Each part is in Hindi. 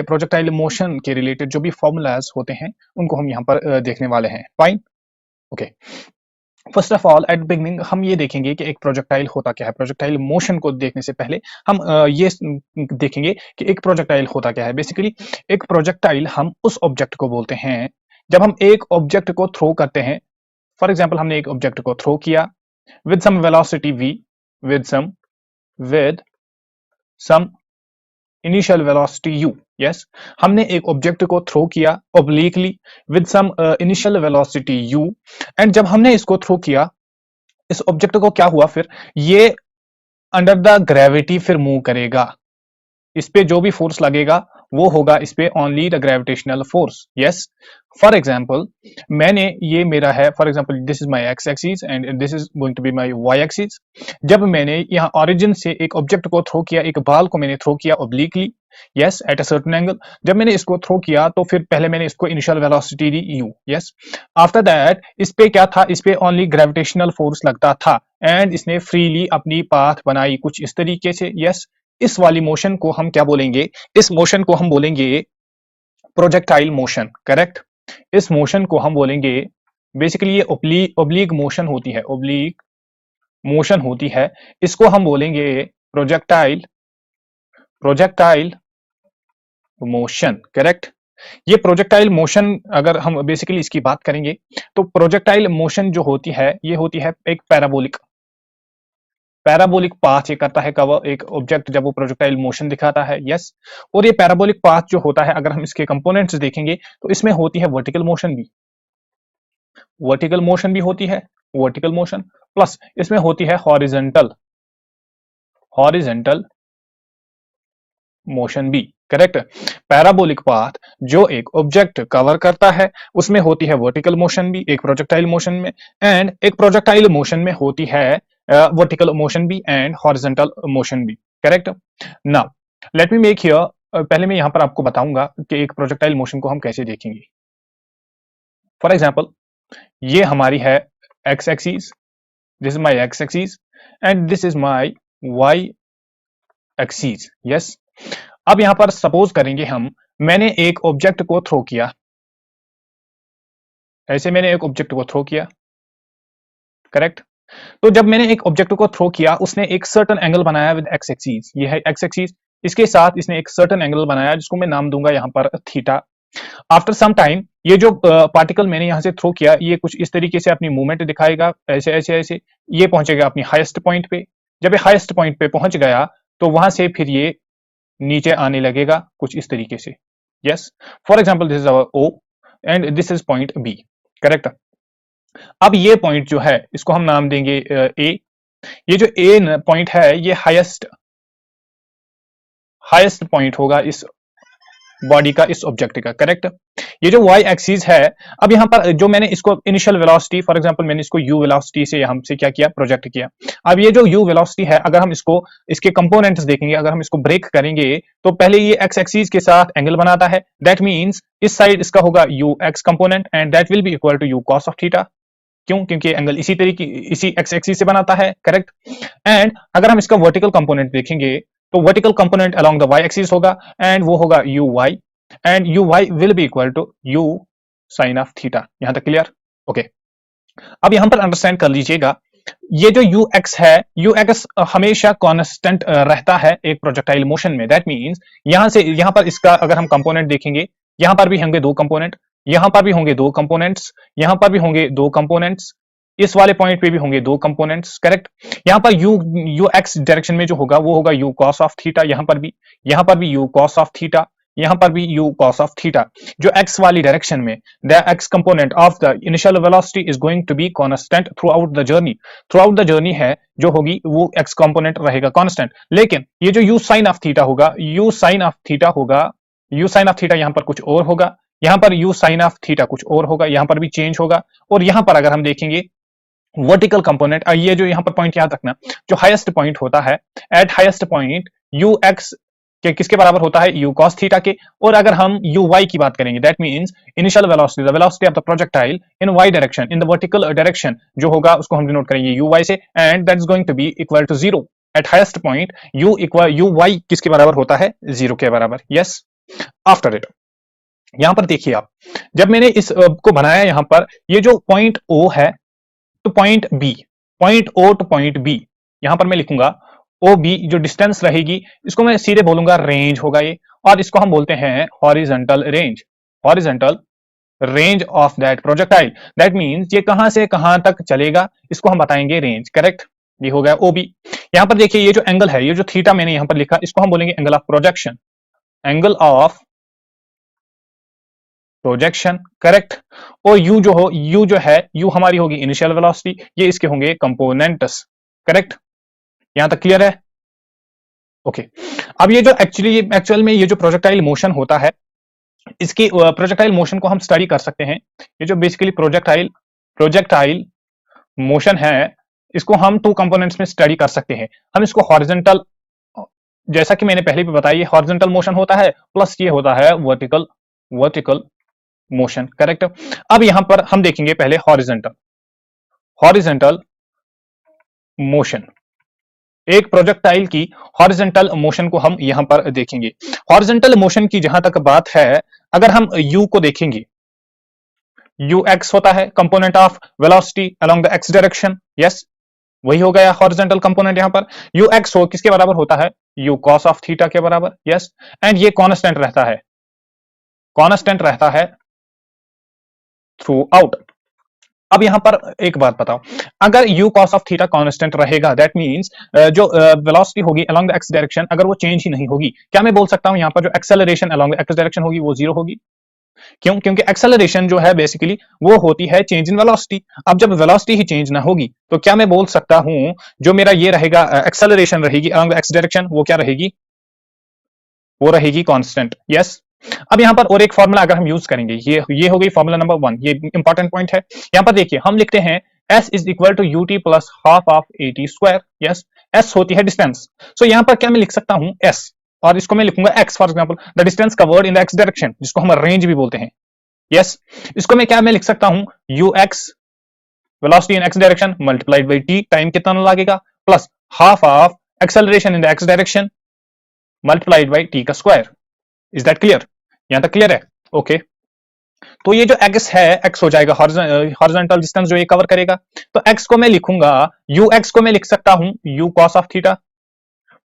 प्रोजेक्टाइल मोशन के रिलेटेड जो भी फॉर्मूलाज होते हैं उनको हम यहाँ पर देखने वाले हैं। Fine, okay. First of all at beginning हम ये देखेंगे कि एक प्रोजेक्टाइल होता क्या है। प्रोजेक्टाइल मोशन को देखने से पहले हम देखेंगे कि एक प्रोजेक्टाइल होता क्या है। बेसिकली एक प्रोजेक्टाइल हम उस ऑब्जेक्ट को बोलते हैं जब हम एक ऑब्जेक्ट को थ्रो करते हैं। फॉर एग्जाम्पल हमने एक ऑब्जेक्ट को थ्रो किया with some velocity v, with some initial velocity u। Yes, हमने एक ऑब्जेक्ट को थ्रो किया obliquely with some initial velocity u, and जब हमने इसको थ्रो किया इस ऑब्जेक्ट को क्या हुआ, फिर ये अंडर द ग्रेविटी फिर मूव करेगा। इस पे जो भी फोर्स लगेगा वो होगा इस पे only the gravitational force. Yes, for example मैंने ये मेरा है, for example this is my X axis and this is going to be my Y axis. जब मैंने यहाँ ऑरिजिन से एक ऑब्जेक्ट को थ्रो किया, एक बाल को मैंने थ्रो किया obliquely, yes, at a certain angle. जब मैंने इसको थ्रो किया तो फिर पहले मैंने इसको initial velocity the u। Yes, after that इस पे क्या था, इस पे ओनली ग्रेविटेशनल फोर्स लगता था एंड इसने फ्रीली अपनी पाथ बनाई कुछ इस तरीके से। यस, इस वाली मोशन को हम क्या बोलेंगे, इस मोशन को हम बोलेंगे प्रोजेक्टाइल मोशन। करेक्ट, इस मोशन को हम बोलेंगे, बेसिकली ये ओब्लीक मोशन होती है, ओब्लीक मोशन होती है, इसको हम बोलेंगे प्रोजेक्टाइल मोशन। करेक्ट, ये प्रोजेक्टाइल मोशन अगर हम बेसिकली इसकी बात करेंगे तो प्रोजेक्टाइल मोशन जो होती है ये होती है एक पैराबोलिक पाथ ये करता है कवर एक ऑब्जेक्ट जब वो प्रोजेक्टाइल मोशन दिखाता है। यस, और ये पैराबोलिक पाथ जो होता है अगर हम इसके कंपोनेंट्स देखेंगे तो इसमें होती है वर्टिकल मोशन भी होती है, वर्टिकल मोशन प्लस इसमें होती है हॉरिजॉन्टल मोशन भी। करेक्ट, पैराबोलिक पाथ जो एक ऑब्जेक्ट कवर करता है उसमें होती है वर्टिकल मोशन भी एक प्रोजेक्टाइल मोशन में, एंड एक प्रोजेक्टाइल मोशन में होती है वर्टिकल मोशन भी एंड हॉरिजॉन्टल मोशन भी। Correct, now let me make here, पहले मैं यहां पर आपको बताऊंगा कि एक प्रोजेक्टाइल मोशन को हम कैसे देखेंगे। फॉर एग्जाम्पल ये हमारी है X axis, this is my X axis and this is my Y axis. Yes, अब यहां पर सपोज करेंगे हम, मैंने एक ऑब्जेक्ट को थ्रो किया, ऐसे मैंने एक ऑब्जेक्ट को थ्रो किया। करेक्ट, तो जब मैंने एक ऑब्जेक्ट को थ्रो किया उसने एक सर्टेन एंगल बनाया विद एक्स एक्सिस, ये है एक्स एक्सिस, इसके साथ इसने एक सर्टेन एंगल बनाया जिसको मैं नाम दूंगा यहां पर थीटा। आफ्टर सम टाइम ये जो पार्टिकल मैंने यहां से थ्रो किया ये कुछ इस तरीके से अपनी मूवमेंट दिखाएगा, ऐसे ऐसे ऐसे, ये पहुंचेगा अपनी हाईएस्ट पॉइंट पे। जब ये हाईएस्ट पॉइंट पे पहुंच गया तो वहां से फिर ये नीचे आने लगेगा कुछ इस तरीके से। Yes, for example this is our O and this is point B. Correct, अब ये पॉइंट जो है इसको हम नाम देंगे ए। ये जो ए पॉइंट है ये हाईएस्ट पॉइंट होगा इस बॉडी का, इस ऑब्जेक्ट का। करेक्ट, ये जो वाई एक्सिस है, अब यहां पर जो मैंने इसको इनिशियल वेलोसिटी, फॉर एग्जांपल मैंने इसको यू वेलोसिटी से यहां से क्या किया, प्रोजेक्ट किया। अब ये जो यू वेलोसिटी है अगर हम इसको इसके कंपोनेंट्स देखेंगे, अगर हम इसको ब्रेक करेंगे तो पहले ये एक्स एक्सिस के साथ एंगल बनाता है, दैट मींस इस साइड इसका होगा U X component and that will be equal to U cos of theta. क्यों? क्योंकि एंगल इसी तरीके इसी एक्स एक्सिस से बनाता है। करेक्ट, एंड अगर हम इसका वर्टिकल कंपोनेंट देखेंगे तो vertical component along the Y axis होगा एंड वो होगा U Y and U Y will be equal to you sine of theta. यहां तक क्लियर? ओके, अब यहां पर अंडरस्टैंड कर लीजिएगा, ये जो यू एक्स है, यू एक्स हमेशा कांस्टेंट रहता है एक प्रोजेक्टाइल मोशन में। दैट मींस यहां से यहां पर इसका अगर हम कंपोनेंट देखेंगे, यहां पर भी होंगे दो कंपोनेंट, यहां पर भी होंगे दो कंपोनेंट्स, यहां पर भी होंगे दो कंपोनेंट्स, इस वाले पॉइंट पे भी होंगे दो कंपोनेंट्स। करेक्ट, यहां पर यू एक्स डायरेक्शन में जो होगा वो होगा यू कॉस ऑफ थीटा, यहां पर भी यू कॉस ऑफ थीटा, यहां पर भी यू कॉस ऑफ थीटा। जो एक्स वाली डायरेक्शन में the X component of the initial velocity is going to be constant through the journey है जो होगी वो एक्स कंपोनेंट रहेगा कांस्टेंट। लेकिन ये जो यू साइन ऑफ थीटा होगा, यू साइन ऑफ थीटा यहां पर कुछ और होगा, यहां पर यू साइन ऑफ थीटा कुछ और होगा, यहां पर भी चेंज होगा। और यहां पर अगर हम देखेंगे वर्टिकल कंपोनेंट, ये जो यहां पर पॉइंट याद रखना, जो हाईएस्ट पॉइंट होता है, eight highest point you x के किसके बराबर होता है, यू कॉस थीटा के। और अगर हम यू वाई की बात करेंगे, that means initial velocity, the velocity of the projectile in Y direction, in the vertical direction जो होगा उसको हम डिनोट करेंगे यू वाई से, and that is going to be equal to zero. At highest point U Y किसके बराबर होता है, जीरो के बराबर। यस, आफ्टर इट यहां पर देखिए आप, जब मैंने इस को बनाया यहां पर, ये जो पॉइंट ओ है to point B, point O to point B, यहां पर मैं लिखूंगा ओ बी, जो डिस्टेंस रहेगी इसको मैं सीधे बोलूंगा रेंज होगा ये, और इसको हम बोलते हैं horizontal range, horizontal range of that projectile. That means ये कहां से कहां तक चलेगा इसको हम बताएंगे रेंज, करेक्ट। ये हो गया ओबी। यहां पर देखिए ये जो एंगल है, ये जो थीटा मैंने यहां पर लिखा, इसको हम बोलेंगे angle of projection, angle of projection, correct. और यू जो हो, यू जो है, यू हमारी होगी इनिशियल वेलोसिटी, ये इसके होंगे कंपोनेंट्स, करेक्ट। यहां तक क्लियर है? ओके। अब ये जो एक्चुअल में ये जो प्रोजेक्टाइल मोशन होता है, इसकी प्रोजेक्टाइल मोशन को हम स्टडी कर सकते हैं। ये जो बेसिकली प्रोजेक्टाइल मोशन है, इसको हम टू कंपोनेंट्स में स्टडी कर सकते हैं। हम इसको हॉरिजॉन्टल, जैसा कि मैंने पहले भी बताया, ये हॉरिजॉन्टल मोशन होता है, प्लस ये होता है वर्टिकल वर्टिकल मोशन, करेक्ट। अब यहां पर हम देखेंगे पहले हॉरिजॉन्टल, हॉरिजॉन्टल मोशन, एक प्रोजेक्टाइल की हॉरिजॉन्टल मोशन को हम यहां पर देखेंगे। हॉरिजॉन्टल मोशन की जहां तक बात है, अगर हम यू को देखेंगे, यू एक्स होता है component of velocity along the x direction, yes, वही हो गया हॉरिजॉन्टल कंपोनेंट। यहां पर यू एक्स हो किसके बराबर होता है, यू कॉस ऑफ थीटा के बराबर, यस। एंड ये कांस्टेंट रहता है, कांस्टेंट रहता है थ्रू आउट। अब यहां पर एक बात बताओ, अगर u cos of theta constant रहेगा, दैट मींस जो वेलोसिटी होगी अलोंग द एक्स डायरेक्शन, अगर वो चेंज ही नहीं होगी, क्या मैं बोल सकता हूं यहां पर जो acceleration along the x direction होगी वो जीरो होगी? क्यों? क्योंकि एक्सेलरेशन जो है बेसिकली वो होती है चेंज इन वेलोसिटी। अब जब वेलोसिटी ही चेंज ना होगी, तो क्या मैं बोल सकता हूं जो मेरा ये रहेगा एक्सेलरेशन रहेगी अलोंग द एक्स डायरेक्शन, वो क्या रहेगी? वो रहेगी कांस्टेंट, यस। अब यहां पर और एक फॉर्मूला अगर हम यूज करेंगे, ये हो गई फॉर्मूला नंबर 1, ये इंपॉर्टेंट पॉइंट है। यहां पर देखिए हम लिखते हैं s is equal to U T plus half of A T square, yes. s होती है डिस्टेंस, सो यहां पर क्या मैं लिख सकता हूं s, और इसको मैं लिखूंगा x, for example the distance covered in the x direction, जिसको हम रेंज भी बोलते हैं, यस। इसको मैं क्या मैं लिख सकता हूं ux velocity in x direction multiplied by t, time कितना लगेगा, plus half of acceleration in the x direction multiplied by t का स्क्वायर। Is that clear? यहां तक क्लियर है? ओके। तो ये जो x है, x हो जाएगा हॉरिजॉन्टल डिस्टेंस जो ये कवर करेगा। तो x को मैं लिखूंगा, ux को मैं लिख सकता हूं u cos of theta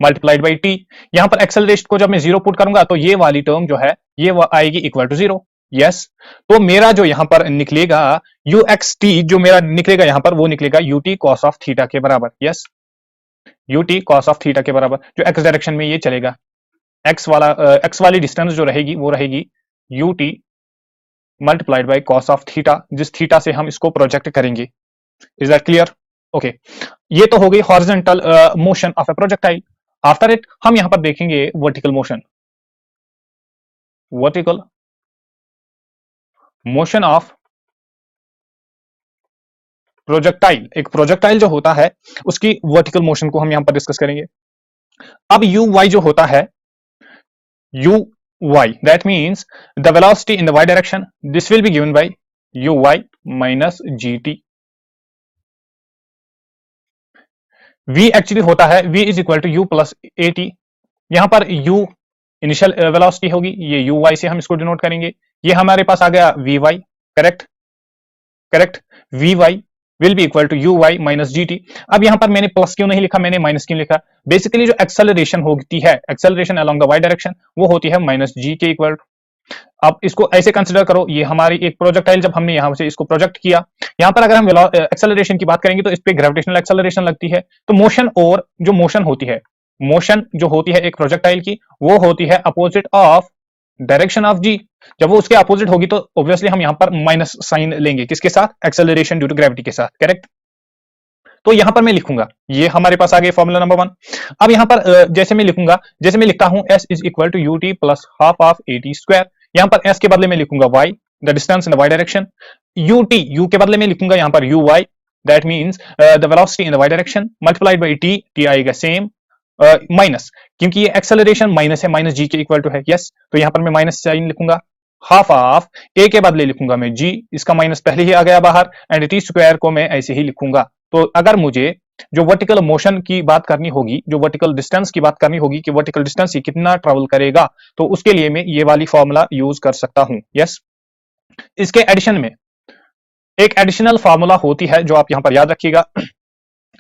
multiplied by t। यहां पर एक्सेलरेशन को जब मैं जीरो पुट करूंगा, तो ये वाली टर्म जो है ये आएगी इक्वल टू जीरो, यस। तो मेरा जो यहां पर निकलेगा uxt, जो मेरा निकलेगा यहां पर, वो निकलेगा ut cos ऑफ थीटा के बराबर, yes, ut cos of theta के बराबर, जो x डायरेक्शन में ये चलेगा। x वाली डिस्टेंस जो रहेगी वो रहेगी ut multiplied by cos of theta, जिस थीटा से हम इसको प्रोजेक्ट करेंगे। Is that clear? ओके। ये तो हो गई horizontal motion of A projectile. After it हम यहां पर देखेंगे vertical motion, vertical motion of projectile. एक प्रोजेक्टाइल जो होता है उसकी वर्टिकल मोशन को हम यहां पर डिस्कस करेंगे। अब यू वाई जो होता है, U Y, that means the velocity in the Y direction, this will be given by U Y minus ji T. v actually होता है v is equal to U plus A T. यहां पर u इनिशियल वेलोसिटी होगी, ये यू वाई से हम इसको डिनोट करेंगे। ये हमारे पास आ गया V Y, correct, correct. V Y will be equal to you Y minus ji T. अब यहां पर मैंने प्लस क्यों नहीं लिखा, मैंने माइनस क्यों लिखा? बेसिकली जो एक्सेलरेशन होती है, acceleration along the Y direction, वो होती है माइनस जी के इक्वल। अब इसको ऐसे कंसिडर करो, ये हमारी एक प्रोजेक्टाइल, जब हमने यहां से इसको प्रोजेक्ट किया, यहां पर अगर हम एक्सेलरेशन की बात करेंगे तो इस पे ग्रेविटेशनल एक्सेलरेशन लगती है। तो मोशन, और जो मोशन होती है, मोशन जो होती है एक प्रोजेक्टाइल की, वो होती है अपोजिट ऑफ डायरेक्शन ऑफ जी। जब वो उसके अपोजिट होगी तो ऑब्वियसली हम यहां पर माइनस साइन लेंगे, किसके साथ? एक्सेलरेशन ड्यू टू ग्रेविटी के साथ, करेक्ट। तो यहां पर मैं लिखूंगा, ये हमारे पास आ गया फॉर्मूला नंबर 1। अब यहां पर जैसे मैं लिखूंगा, जैसे मैं लिखता हूं s is equal to u t plus half of a t square. यहां पर s के बदले में लिखूंगा y, the distance in the y direction. u के बदले में लिखूंगा यहां पर u y, that means the velocity in the y direction multiplied by t आएगा सेम, माइनस, क्योंकि ये एक्सेलरेशन माइनस है, माइनस जी के इक्वल टू है, यस। तो यहां पर मैं माइनस साइन लिखूंगा, हाफ ऑफ ए के बदले लिखूंगा मैं g, इसका माइनस पहले ही आ गया बाहर, एंड टी स्क्वायर को मैं ऐसे ही लिखूंगा। तो अगर मुझे जो वर्टिकल मोशन की बात करनी होगी, जो वर्टिकल डिस्टेंस की बात करनी होगी कि वर्टिकल डिस्टेंस ये कितना ट्रेवल करेगा, तो उसके लिए मैं ये वाली फॉर्मूला यूज कर सकता हूं। यस, इसके एडिशन में एक एडिशनल फार्मूला होती है जो आप यहां पर याद रखिएगा।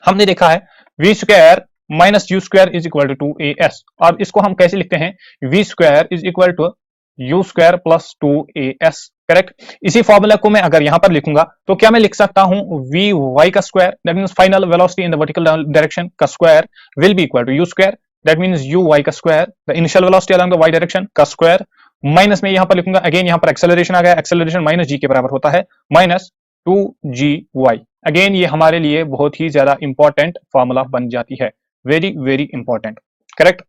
हमने देखा है v square minus u square is equal to a s, और इसको हम कैसे लिखते हैं, v square is equal to u square plus two a s. Correct. इसी फॉर्मूला को मैं अगर यहां पर लिखूंगा तो क्या मैं लिख सकता हूं वी वाई का square, that means final velocity in the vertical direction का square will be equal to u square, that means u y का square, the initial velocity along the Y direction का स्क्वायर, माइनस में यहां पर लिखूंगा, अगेन यहां पर एक्सेलरेशन आ गया, एक्सेलरेशन माइनस जी के बराबर होता है, माइनस टू जी वाई। अगेन ये हमारे लिए बहुत ही ज्यादा इंपॉर्टेंट फॉर्मूला बन जाती है, वेरी वेरी इंपॉर्टेंट। करेक्ट।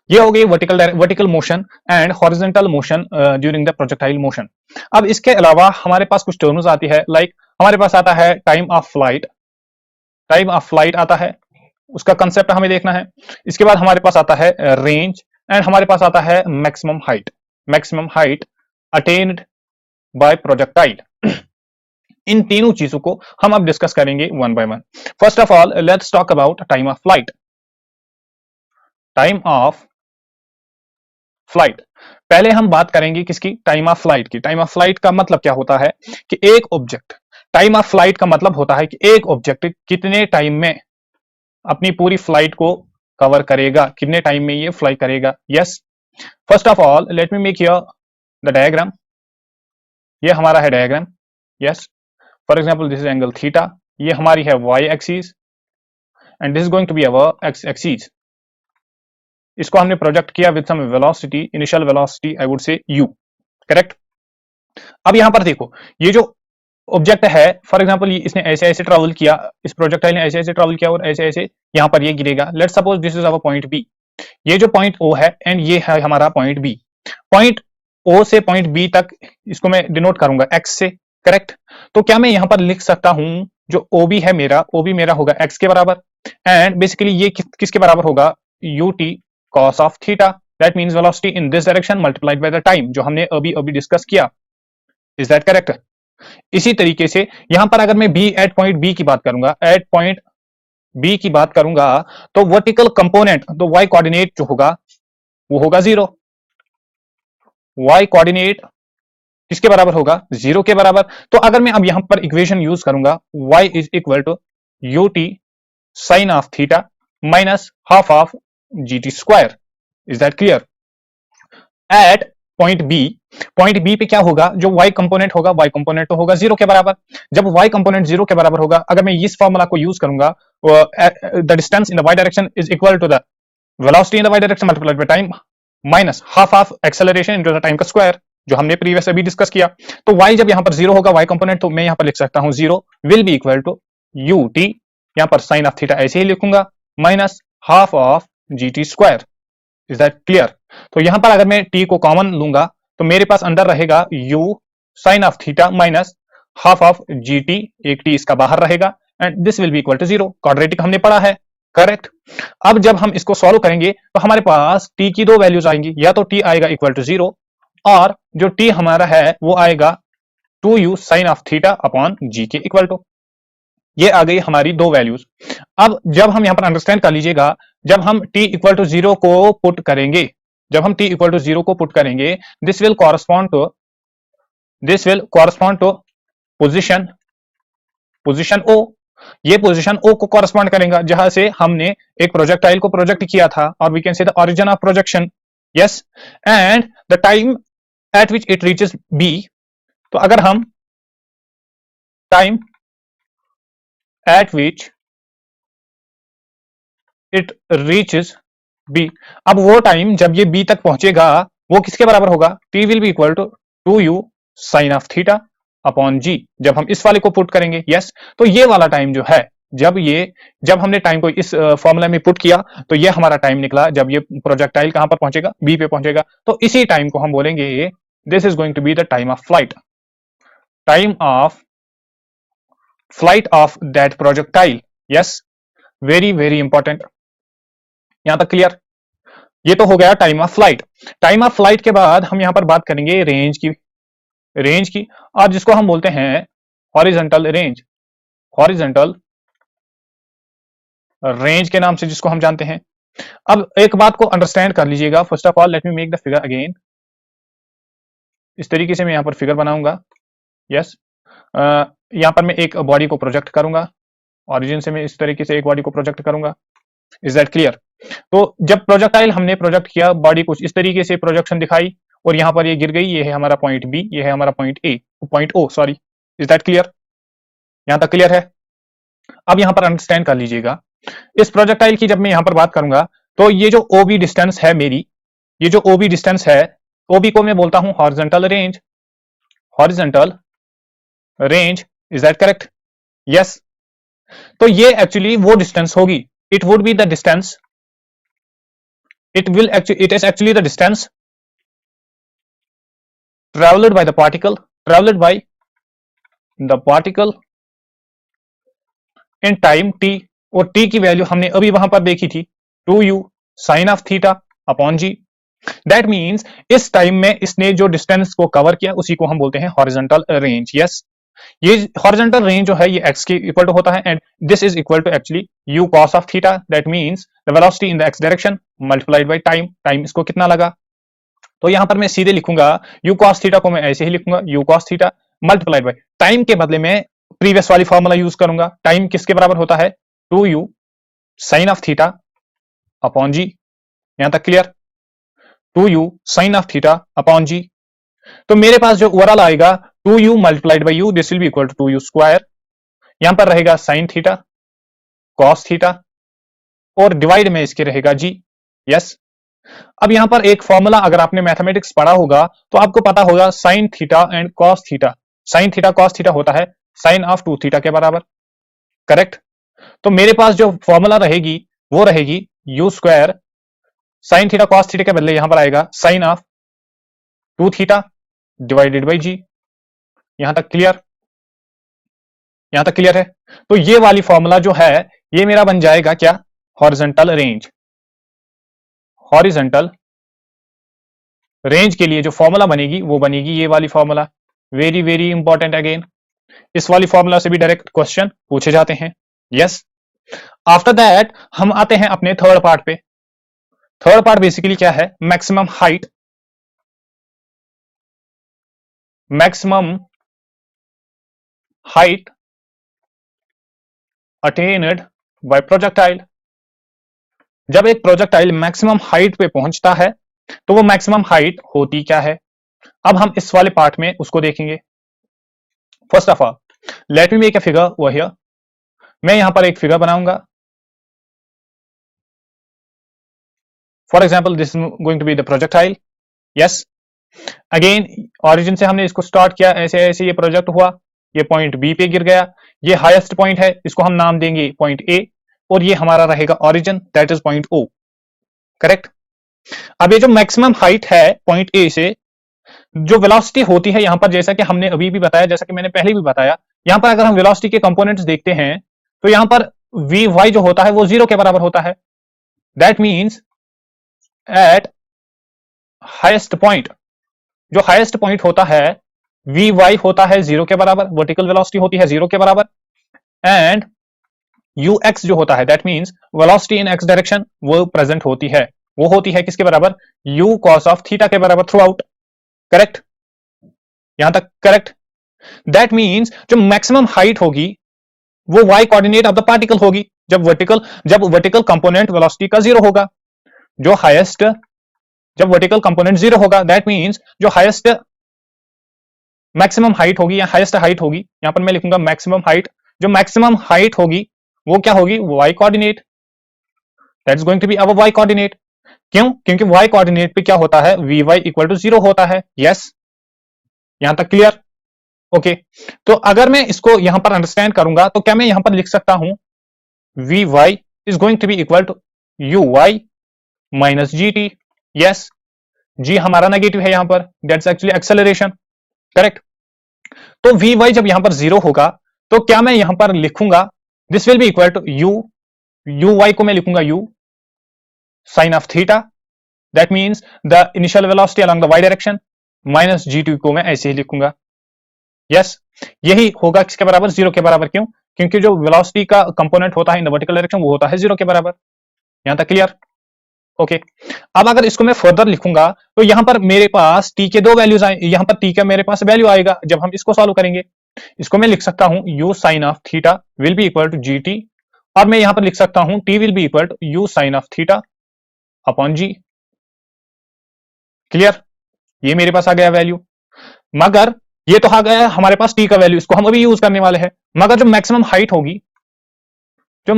ये हो गई vertical motion and horizontal motion during the projectile motion. अब इसके अलावा हमारे पास कुछ टर्म्स आती है, लाइक हमारे पास आता है time of flight, time of flight आता है, उसका कंसेप्ट हमें देखना है। इसके बाद हमारे पास आता है रेंज, एंड हमारे पास आता है maximum height attained by projectile. इन तीनों चीजों को हम अब डिस्कस करेंगे one by one. First of all let's talk about time of flight. Time of flight, पहले हम बात करेंगे किसकी, टाइम ऑफ फ्लाइट की। टाइम ऑफ फ्लाइट का मतलब क्या होता है कि एक ऑब्जेक्ट, टाइम ऑफ फ्लाइट का मतलब होता है कि एक ऑब्जेक्ट कितने टाइम में अपनी पूरी फ्लाइट को कवर करेगा, कितने टाइम में ये फ्लाई करेगा। Yes, first of all let me make here the diagram. ये हमारा है diagram. Yes, for example this is angle theta, ये हमारी है y axis and this is going to be our x axis. इसको हमने प्रोजेक्ट किया with some velocity, initial velocity I would say u। Correct. अब यहां पर देखो, ये जो ऑब्जेक्ट है, फॉर एग्जांपल इसने ऐसे ऐसे ट्रेवल किया, इस प्रोजेक्टाइल ने ऐसे ऐसे ट्रेवल किया और ऐसे ऐसे यहां पर ये गिरेगा। Let's suppose this is our point B, ये जो पॉइंट ओ है एंड ये है हमारा पॉइंट बी। पॉइंट ओ से पॉइंट बी तक इसको मैं डिनोट करूंगा एक्स से। करेक्ट। तो क्या मैं यहां पर लिख सकता हूं जो ओबी है मेरा, ओबी मेरा होगा एक्स के बराबर, एंड बेसिकली ये किसके बराबर होगा, UT cos of theta, that means velocity in this direction multiplied by the time, जो हमने अभी अभी डिस्कस किया। Is that correct? इसी तरीके से यहां पर अगर मैं b एट पॉइंट b की बात करूंगा, एट पॉइंट b की बात करूंगा, तो वर्टिकल कंपोनेंट, तो y कोऑर्डिनेट जो होगा वो होगा 0। y कोऑर्डिनेट किसके बराबर होगा, 0 के बराबर। तो अगर मैं अब यहां पर इक्वेशन यूज करूंगा, y is equal to ut sine of theta minus half of gt square. Is that clear? At point B पे क्या होगा, जो y कंपोनेंट होगा, y कंपोनेंट तो होगा 0 के बराबर। जब y कंपोनेंट 0 के बराबर होगा, अगर मैं इस फॉर्मूला को यूज करूंगा, the distance in the y direction is equal to the velocity in the y direction multiplied by time minus half of acceleration into the time का स्क्वायर, जो हमने प्रीवियस अभी डिस्कस किया। तो y जब यहां पर 0 होगा, y कंपोनेंट, तो मैं यहां पर लिख सकता हूं 0 will be equal to ut, यहां पर साइन ऑफ थीटा ऐसे ही लिखूंगा, minus half of gt square. Is that clear? तो यहां पर अगर मैं t को कॉमन लूंगा तो मेरे पास अंदर रहेगा u sine of theta minus half of gt, एक t इसका बाहर रहेगा, and this will be equal to 0। Quadratic हमने पढ़ा है। करेक्ट। अब जब हम इसको सॉल्व करेंगे तो हमारे पास t की दो वैल्यूज आएंगी, या तो t आएगा इक्वल टू 0, और जो t हमारा है वो आएगा 2u sine of theta upon g के इक्वल टू। ये आ गई हमारी दो वैल्यूज। अब जब हम यहां पर अंडरस्टैंड कर लीजिएगा, जब हम t इक्वल टू 0 को पुट करेंगे, जब हम t इक्वल टू 0 को पुट करेंगे, this will correspond to position O। ये पोजीशन O को कॉरस्पॉन्ड करेगा जहां से हमने एक प्रोजेक्टाइल को प्रोजेक्ट किया था, और we can say the origin of projection. Yes, and the time at which it reaches B। तो अगर हम time at which it reaches B, अब वो टाइम जब ये B तक पहुंचेगा वो किसके बराबर होगा, T will be equal to 2u sine of theta upon G, जब हम इस वाले को पुट करेंगे। यस, तो ये वाला टाइम जो है, जब हमने टाइम को इस फॉर्मूला में पुट किया, तो ये हमारा टाइम निकला जब ये प्रोजेक्टाइल कहां पर पहुंचेगा, B पे पहुंचेगा। तो इसी टाइम को हम बोलेंगे this is going to be the time of flight, time of flight of that projectile. Yes, very very important. यहां तक क्लियर? ये तो हो गया time of flight. Time of flight के बाद हम यहां पर बात करेंगे रेंज की, और जिसको हम बोलते हैं हॉरिजॉन्टल रेंज, हॉरिजॉन्टल रेंज के नाम से जिसको हम जानते हैं। अब एक बात को अंडरस्टैंड कर लीजिएगा। First of all let me make the figure again. इस तरीके से मैं यहां पर फिगर बनाऊंगा। यस, यहां पर मैं एक बॉडी को प्रोजेक्ट करूंगा, ओरिजिन से मैं इस तरीके से एक बॉडी को प्रोजेक्ट करूंगा। Is that clear? तो जब प्रोजेक्टाइल हमने प्रोजेक्ट किया, बॉडी कुछ इस तरीके से प्रोजेक्शन दिखाई और यहां पर ये गिर गई। ये है हमारा पॉइंट बी, ये है हमारा point A, point O sorry. Is that clear? यहां तक क्लियर है? अब यहां पर अंडरस्टैंड कर लीजिएगा, इस प्रोजेक्टाइल की जब मैं यहां पर बात करूंगा तो ये जो ओबी डिस्टेंस है मेरी, ये जो ओबी डिस्टेंस है, ओबी को मैं बोलता हूं horizontal range. Horizontal range, is that correct? Yes. तो ये एक्चुअली वो डिस्टेंस होगी, it would be the distance, it is actually the distance traveled by the particle, traveled by the particle in time t, और t की वैल्यू हमने अभी वहां पर देखी थी 2u sine of theta upon g. That means इस टाइम में इसने जो डिस्टेंस को कवर किया उसी को हम बोलते हैं हॉरिजॉन्टल रेंज। यस, ये हॉरिजॉन्टल रेंज जो है ये x के इक्वल टू होता है, and this is equal to actually u cos of theta. That means the velocity in the x direction multiplied by time. Time इसको कितना लगा, तो यहां पर मैं सीधे लिखूंगा u cos थीटा को मैं ऐसे ही लिखूंगा u cos theta multiplied by time के बदले में प्रीवियस वाली फॉर्मूला यूज करूंगा। टाइम किसके बराबर होता है 2u sine of theta upon g. यहां तक clear? 2u sine of theta upon g. तो मेरे पास जो ओवरऑल आएगा 2u multiplied by u, this will be equal to 2u square. यहां पर रहेगा साइन थीटा कॉस थीटा और डिवाइड में इसके रहेगा जी। यस। अब यहां पर एक फॉर्मूला अगर आपने मैथमेटिक्स पढ़ा होगा तो आपको पता होगा sine theta and cos theta. Sign theta cos theta होता है साइन ऑफ 2 थीटा के बराबर, करेक्ट? तो मेरे पास जो फॉर्मूला रहेगी वो रहेगी u square sine theta cos theta के बदले यहां पर आएगा sine of 2 theta divided by g. यहां तक क्लियर? यहां तक क्लियर है? तो ये वाली फॉर्मूला जो है ये मेरा बन जाएगा क्या, हॉरिजॉन्टल रेंज। हॉरिजॉन्टल रेंज के लिए जो फॉर्मूला बनेगी वो बनेगी ये वाली formula. Very very important again, इस वाली फॉर्मूला से भी डायरेक्ट क्वेश्चन पूछे जाते हैं। यस। आफ्टर दैट हम आते हैं अपने थर्ड पार्ट पे। थर्ड पार्ट बेसिकली क्या है, maximum height, maximum height attained by projectile. जब एक प्रोजेक्टाइल मैक्सिमम हाइट पे पहुंचता है तो वो मैक्सिमम हाइट होती क्या है, अब हम इस वाले पार्ट में उसको देखेंगे। First of all let me make a figure over here. मैं यहां पर एक फिगर बनाऊंगा। For example this is going to be the projectile. Yes, again origin से हमने इसको स्टार्ट किया, ऐसे ऐसे ये प्रोजेक्ट हुआ, ये पॉइंट बी पे गिर गया, ये हाईएस्ट पॉइंट है, इसको हम नाम देंगे पॉइंट ए, और ये हमारा रहेगा origin, that is point O, correct? अब ये जो मैक्सिमम हाइट है पॉइंट ए से, जो वेलोसिटी होती है यहां पर, जैसा कि हमने अभी भी बताया, जैसा कि मैंने पहले भी बताया, यहां पर अगर हम वेलोसिटी के कंपोनेंट्स देखते हैं तो यहां पर वी वाई जो होता है वो 0 के बराबर होता है। That means eight highest point, जो हाईएस्ट पॉइंट होता है वी वाई होता है 0 के बराबर, वर्टिकल वेलोसिटी होती है 0 के बराबर, एंड यू एक्स जो होता है that means velocity in x direction वो प्रेजेंट होती है, वो होती है किसके बराबर, यू कॉस ऑफ थीटा के बराबर थ्रू आउट, करेक्ट? यहां तक करेक्ट? दैट मीन्स जो मैक्सिमम हाइट होगी वो y coordinate of the particle होगी, जब वर्टिकल कंपोनेंट वेलोसिटी का 0 होगा। जो हाईएस्ट, जब वर्टिकल कंपोनेंट 0 होगा दैट मीन्स जो हाईएस्ट मैक्सिमम हाइट होगी या हाईएस्ट हाइट होगी, यहां पर मैं लिखूंगा मैक्सिमम हाइट, जो मैक्सिमम हाइट होगी वो क्या होगी, y coordinate, that is going to be our y coordinate. क्यों? क्योंकि वाई कोऑर्डिनेट पे क्या होता है, वी वाई इक्वल टू 0 होता है। यस, यहां तक क्लियर? ओके, तो अगर मैं इसको यहां पर अंडरस्टैंड करूंगा तो क्या मैं यहां पर लिख सकता हूं v y is going to be equal to you Y minus ji t. Yes, g हमारा नेगेटिव है यहां पर, दैट्स एक्चुअली एक्सेलरेशन, करेक्ट? तो वी वाई जब यहां पर 0 होगा तो क्या मैं यहां पर लिखूंगा, this will be equal to you y को मैं लिखूंगा u sine of theta, that means the initial velocity along the Y direction, minus ji t को मैं ऐसे ही लिखूंगा। यस, यही होगा किसके बराबर, 0 के बराबर। क्यों? क्योंकि जो वेलोसिटी का कंपोनेंट होता है इन द वर्टिकल डायरेक्शन वो होता है 0 के बराबर। यहां तक क्लियर? ओके। अब अगर इसको मैं फर्दर लिखूंगा तो यहां पर मेरे पास टी के दो वैल्यूज आए, यहां पर टी का मेरे पास वैल्यू आएगा जब हम इसको सॉल्व करेंगे। इसको मैं लिख सकता हूं u sine of theta will be equal to g t, और मैं यहां पर लिख सकता हूं t will be equal to you sine of theta upon g. Clear? ये मेरे पास आ गया वैल्यू। मगर ये तो आ गया हमारे पास टी का वैल्यू, इसको हम अभी यूज करने वाले हैं। मगर जो मैक्सिमम हाइट होगी, जो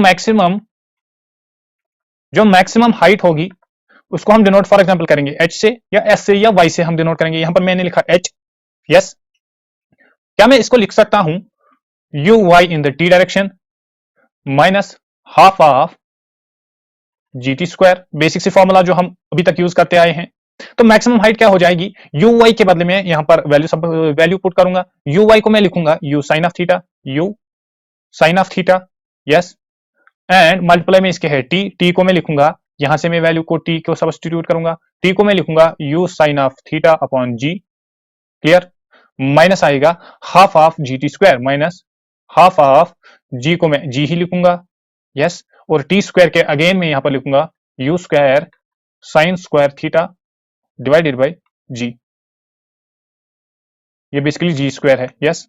मैक्सिमम हाइट होगी उसको हम डिनोट फॉर एग्जांपल करेंगे एच से या एस से या वाई से हम डिनोट करेंगे। यहां पर मैंने लिखा एच। यस, क्या मैं इसको लिख सकता हूं u y in the t direction minus half of g t square, basic सी फॉर्मूला जो हम अभी तक यूज करते आए हैं। तो मैक्सिमम हाइट क्या हो जाएगी, यू वाई के बदले में यहां पर वैल्यू पुट करूंगा। यू वाई को मैं लिखूंगा u sine of theta, u sine of theta. Yes, and multiply में इसके है टी, टी को मैं लिखूंगा, यहां से मैं वैल्यू को टी को सब्स्टिट्यूट करूंगा, टी को मैं लिखूंगा u sine of theta upon g. Clear? Minus आएगा half of g t square, minus half of g को मैं जी ही लिखूंगा। यस, और टी स्क्वायर के अगेन मैं यहां पर लिखूंगा u square sine square theta divided by g. ये बेसिकली जी स्क्वायर है। यस,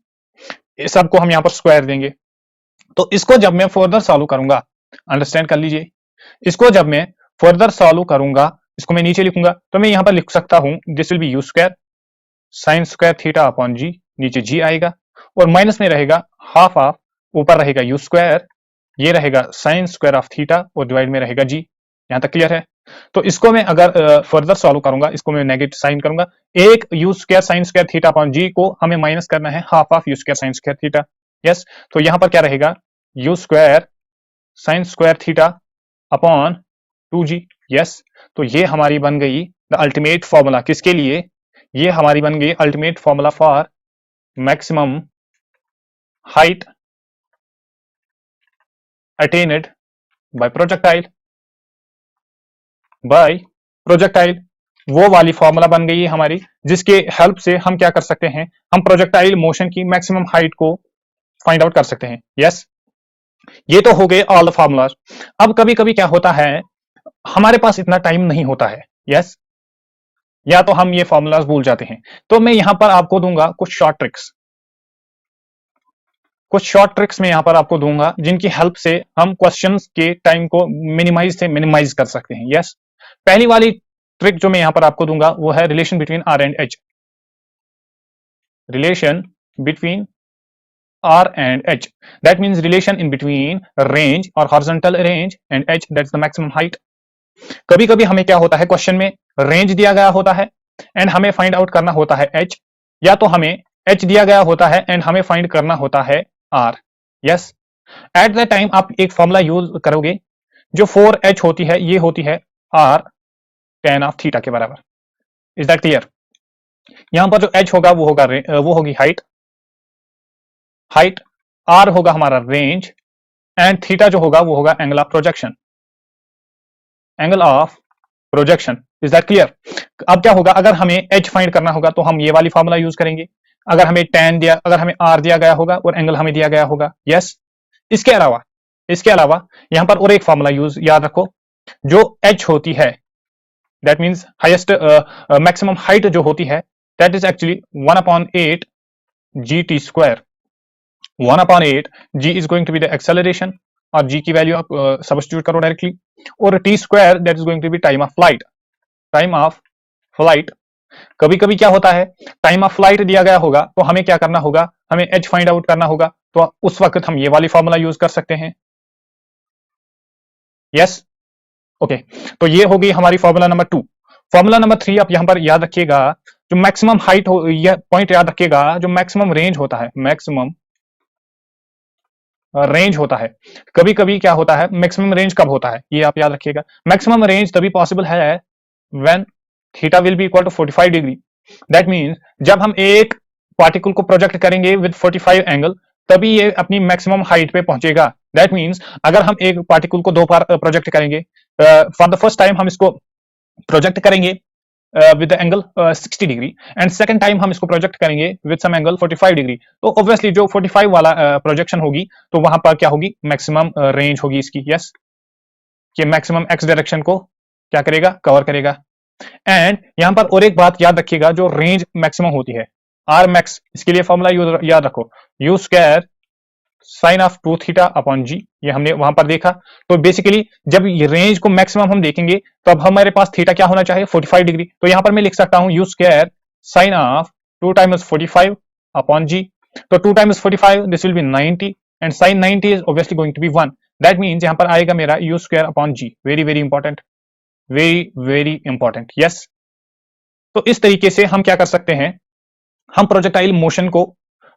इस सबको हम यहां पर स्क्वायर देंगे। तो इसको जब मैं फर्दर सॉल्व करूंगा, अंडरस्टैंड कर लीजिए, इसको जब मैं फर्दर सॉल्व करूंगा, इसको मैं नीचे लिखूंगा तो मैं यहां पर लिख सकता हूं this will B you square sine square theta upon जी, नीचे जी आएगा और माइनस में रहेगा हाफ ऑफ, ऊपर रहेगा यू स्क्वायर, ये रहेगा साइन स्क्वायर ऑफ थीटा और डिवाइड में रहेगा जी। यहां तक क्लियर है? तो इसको मैं अगर फर्दर सॉल्व करूंगा, इसको मैं नेगेटिव साइन करूंगा, एक u square sine square theta upon g को हमें माइनस करना है half of u square sine square theta. Yes, तो यहां पर क्या रहेगा u square sine square theta upon 2g। Yes, तो ये हमारी बन गई द अल्टीमेट फॉर्मूला, किसके लिए, ये हमारी बन गई ultimate formula for maximum height attained by projectile. वो वाली फॉर्मूला बन गई है हमारी, जिसके हेल्प से हम क्या कर सकते हैं, हम प्रोजेक्टाइल मोशन की मैक्सिमम हाइट को फाइंड आउट कर सकते हैं। यस, ये तो हो गए ऑल द फॉर्मूलाज। अब कभी कभी क्या होता है, हमारे पास इतना टाइम नहीं होता है। यस, या तो हम ये फॉर्मूलाज भूल जाते हैं, तो मैं यहां पर आपको दूंगा कुछ शॉर्ट ट्रिक्स, मैं यहां पर आपको दूंगा जिनकी हेल्प से हम क्वेश्चंस के टाइम को मिनिमाइज से मिनिमाइज कर सकते हैं। यस, पहली वाली ट्रिक जो मैं यहां पर आपको दूंगा वो है relation between R and H. Relation between R and H, that means relation in between range or horizontal range and H, that's the maximum height। कभी कभी हमें क्या होता है, क्वेश्चन में रेंज दिया गया होता है एंड हमें फाइंड आउट करना होता है H, या तो हमें H दिया गया होता है एंड हमें फाइंड करना होता है R। Yes, at the time आप एक फॉर्मूला यूज करोगे जो 4H होती है, ये होती है R tan ऑफ थीटा के बराबर। Is that clear? यहां पर जो H होगा वो होगी हाइट, R होगा हमारा रेंज एंड थीटा जो होगा वो होगा angle of projection, is that clear? अब क्या होगा, अगर हमें H फाइंड करना होगा तो हम ये वाली फॉर्मूला यूज करेंगे, अगर हमें अगर हमें R दिया गया होगा और एंगल हमें दिया गया होगा। यस, इसके अलावा यहां पर और एक फॉर्मूला याद रखो, जो H होती है that means highest maximum height जो होती है, that is actually 1/8 gt square. 1/8 g is going to be the acceleration, और g की वैल्यू आप सब्स्टिट्यूट करो डायरेक्टली, और t square that is going to be time of flight. कभी कभी क्या होता है, टाइम ऑफ फ्लाइट दिया गया होगा तो हमें क्या करना होगा, हमें h फाइंड आउट करना होगा, तो उस वक्त हम ये वाली फॉर्मूला यूज कर सकते हैं। यस, ओके, तो ये होगी हमारी फॉर्मूला नंबर 2। फॉर्मूला नंबर 3 आप यहां पर याद रखिएगा, जो मैक्सिमम हाइट हो, यह पॉइंट याद रखिएगा, जो मैक्सिमम रेंज होता है, कभी कभी क्या होता है, मैक्सिमम रेंज कब होता है ये आप याद रखिएगा। मैक्सिमम रेंज तभी पॉसिबल है when theta will be equal to 45 degree. That means जब हम एक पार्टिकल को प्रोजेक्ट करेंगे विद 45 एंगल, तभी ये अपनी मैक्सिमम हाइट पे पहुंचेगा। दैट मींस अगर हम एक पार्टिकल को दो बार प्रोजेक्ट करेंगे, फॉर द फर्स्ट टाइम हम इसको प्रोजेक्ट करेंगे with the angle 60 degree and second time हम इसको प्रोजेक्ट करेंगे विद सम एंगल 45 डिग्री, तो ऑब्वियसली जो 45 वाला प्रोजेक्शन होगी तो वहां पर क्या होगी, मैक्सिमम रेंज होगी इसकी, यस, कि मैक्सिमम एक्स डायरेक्शन को क्या करेगा, कवर करेगा। एंड यहां पर और एक बात याद रखिएगा, जो रेंज मैक्सिमम होती है आर मैक्स, इसके लिए फॉर्मूला याद रखो, u square sine of 2 theta upon g, ये हमने वहां पर देखा। तो बेसिकली जब ये रेंज को मैक्सिमम हम देखेंगे तो अब हमारे पास थीटा क्या होना चाहिए, 45 डिग्री, तो यहां पर मैं लिख सकता हूं u square sine of 2 times 45 upon g, तो 2 times 45 this will be 90 and sine 90 is obviously going to be 1, that means यहां पर आएगा मेरा u square upon g, very very important, very very important, yes. तो इस तरीके से हम क्या कर सकते हैं, हम प्रोजेक्टाइल मोशन को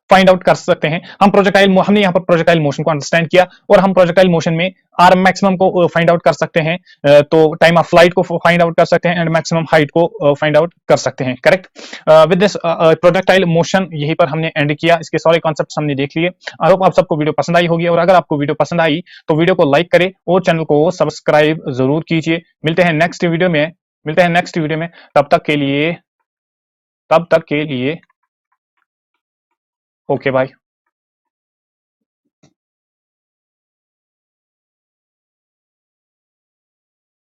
फाइंड आउट कर सकते हैं। हमने यहाँ पर प्रोजेक्टाइल मोशन को अंडरस्टैंड किया और हम प्रोजेक्टाइल मोशन में आर मैक्सिमम को फाइंड आउट कर सकते हैं, तो टाइम ऑफ फ्लाइट को फाइंड आउट कर सकते हैं एंड मैक्सिमम हाइट को फाइंड आउट कर सकते हैं, correct. With this projectile motion यहीं पर हमने एंड किया, इसके सारे कॉन्सेप्ट हमने देख लिए। आई होप आप सबको वीडियो पसंद आई होगी, और अगर आपको वीडियो पसंद आई तो वीडियो को लाइक करें और चैनल को सब्सक्राइब जरूर कीजिए। मिलते हैं नेक्स्ट वीडियो में, तब तक के लिए ओके बाय।